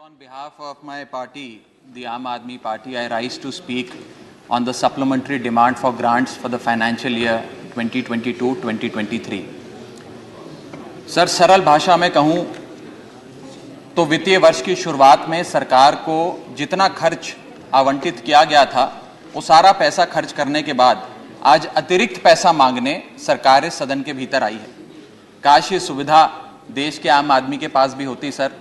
on behalf of my party, the Aam Aadmi Party, I rise to speak on the supplementary demand for grants for the financial year 2022-2023. Sir, सरल भाषा में कहूं तो वित्तीय वर्ष की शुरुआत में सरकार को जितना खर्च आवंटित किया गया था वो सारा पैसा खर्च करने के बाद आज अतिरिक्त पैसा मांगने सरकार इस सदन के भीतर आई है। काश ये सुविधा देश के आम आदमी के पास भी होती सर,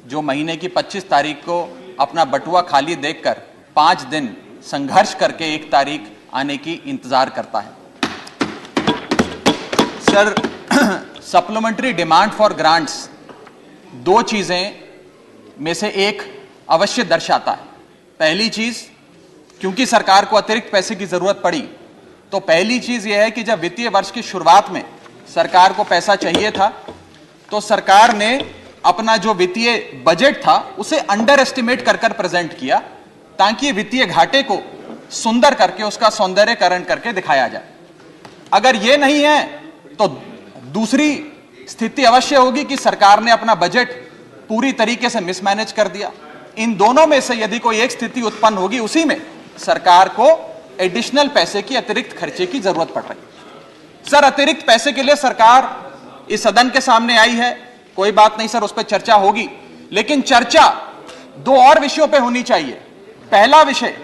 जो महीने की 25 तारीख को अपना बटुआ खाली देखकर 5 दिन संघर्ष करके 1 तारीख आने की इंतजार करता है। Sir, supplementary demand for grants 2 चीजें में से एक अवश्य दर्शाता है। पहली चीज, क्योंकि सरकार को अतिरिक्त पैसे की जरूरत पड़ी, तो पहली चीज यह है कि जब वित्तीय वर्ष की शुरुआत में सरकार को पैसा चाहिए था तो सरकार ने अपना जो वित्तीय बजट था उसे अंडर एस्टिमेट कर प्रेजेंट किया, ताकि वित्तीय घाटे को सुंदर करके उसका सौंदर्यकरण करके दिखाया जाए। अगर यह नहीं है तो दूसरी स्थिति अवश्य होगी कि सरकार ने अपना बजट पूरी तरीके से मिसमैनेज कर दिया। इन दोनों में से यदि कोई एक स्थिति उत्पन्न होगी, उसी में सरकार को एडिशनल पैसे की, अतिरिक्त खर्चे की जरूरत पड़ रही है। सर, अतिरिक्त पैसे के लिए सरकार इस सदन के सामने आई है, कोई बात नहीं सर, उस पर चर्चा होगी, लेकिन चर्चा 2 और विषयों पे होनी चाहिए। पहला विषय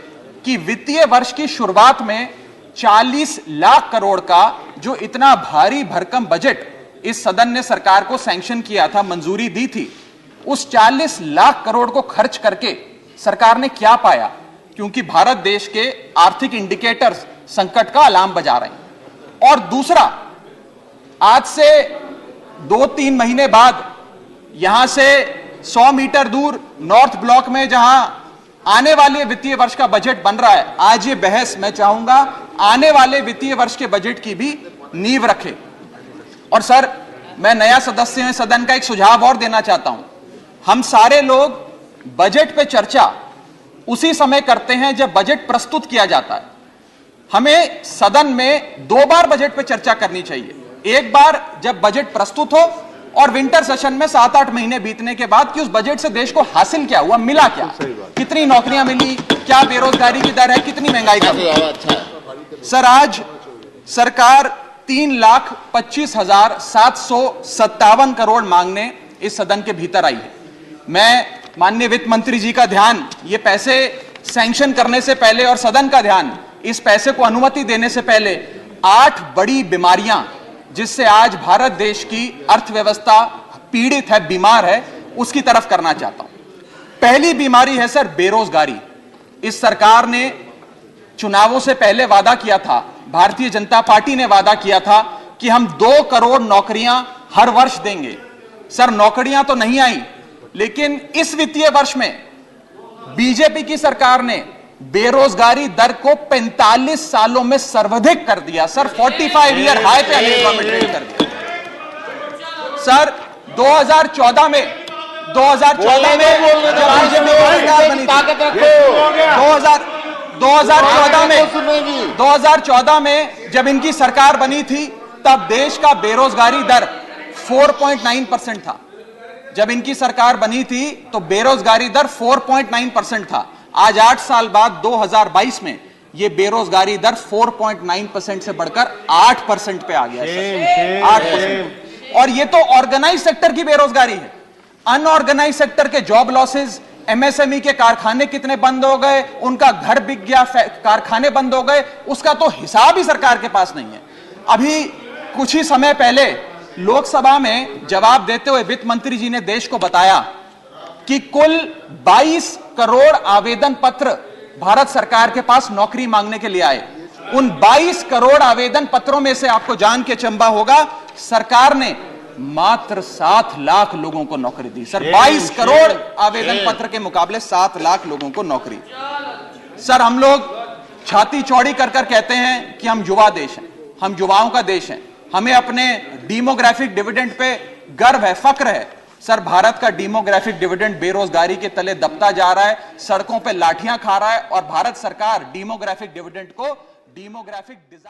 कि वित्तीय वर्ष की शुरुआत में 40 लाख करोड़ का जो इतना भारी भरकम बजट इस सदन ने सरकार को सैंक्शन किया था, मंजूरी दी थी, उस 40 लाख करोड़ को खर्च करके सरकार ने क्या पाया, क्योंकि भारत देश के आर्थिक इंडिकेटर्स संकट का अलार्म बजा रहे हैं। और दूसरा, आज से 2-3 महीने बाद यहां से 100 मीटर दूर नॉर्थ ब्लॉक में जहां आने वाले वित्तीय वर्ष का बजट बन रहा है, आज ये बहस मैं चाहूंगा आने वाले वित्तीय वर्ष के बजट की भी नींव रखे। और सर, मैं नया सदस्य हूं सदन का, एक सुझाव और देना चाहता हूं। हम सारे लोग बजट पे चर्चा उसी समय करते हैं जब बजट प्रस्तुत किया जाता है। हमें सदन में 2 बार बजट पे चर्चा करनी चाहिए। एक बार जब बजट प्रस्तुत हो, और विंटर सेशन में 7-8 महीने बीतने के बाद कि उस बजट से देश को हासिल क्या हुआ, मिला क्या, कितनी नौकरियां मिली, क्या बेरोजगारी की दर है, कितनी महंगाई कम है। सर, आज सरकार 3,25,757 करोड़ मांगने इस सदन के भीतर आई है। मैं माननीय वित्त मंत्री जी का ध्यान ये पैसे सैंक्शन करने से पहले और सदन का ध्यान इस पैसे को अनुमति देने से पहले 8 बड़ी बीमारियां जिससे आज भारत देश की अर्थव्यवस्था पीड़ित है, बीमार है, उसकी तरफ करना चाहता हूं। पहली बीमारी है सर बेरोजगारी। इस सरकार ने चुनावों से पहले वादा किया था, भारतीय जनता पार्टी ने वादा किया था कि हम 2 करोड़ नौकरियां हर वर्ष देंगे। सर, नौकरियां तो नहीं आई, लेकिन इस वित्तीय वर्ष में बीजेपी की सरकार ने बेरोजगारी दर को 45 सालों में सर्वाधिक कर दिया। सर, 45 ईयर हाई पे अनएम्प्लॉयमेंट रेट कर दिया। सर, 2014 में जब बीजेपी की सरकार बनी थी, 2014 में जब इनकी सरकार बनी थी, तब देश का बेरोजगारी दर 4.9% था। जब इनकी सरकार बनी थी तो बेरोजगारी दर 4.9% था। आज 8 साल बाद 2022 में यह बेरोजगारी दर 4.9% से बढ़कर 8% पे आ गया है। 8%। और यह तो ऑर्गेनाइज सेक्टर की बेरोजगारी है। अनऑर्गेनाइज सेक्टर के जॉब लॉसेस, एमएसएमई के कारखाने कितने बंद हो गए, उनका घर बिक गया, कारखाने बंद हो गए, उसका तो हिसाब ही सरकार के पास नहीं है। अभी कुछ ही समय पहले लोकसभा में जवाब देते हुए वित्त मंत्री जी ने देश को बताया कि कुल 22 करोड़ आवेदन पत्र भारत सरकार के पास नौकरी मांगने के लिए आए। उन 22 करोड़ आवेदन पत्रों में से आपको जान के चंबा होगा, सरकार ने मात्र 7 लाख लोगों को नौकरी दी। सर, 22 करोड़ आवेदन पत्र के मुकाबले 7 लाख लोगों को नौकरी। सर, हम लोग छाती चौड़ी कर कहते हैं कि हम युवा देश हैं, हम युवाओं का देश है, हमें अपने डेमोग्राफिक डिविडेंड पे गर्व है, फक्र है। सर, भारत का डेमोग्राफिक डिविडेंड बेरोजगारी के तले दबता जा रहा है, सड़कों पे लाठियां खा रहा है, और भारत सरकार डेमोग्राफिक डिविडेंड को डेमोग्राफिक डिजास्टर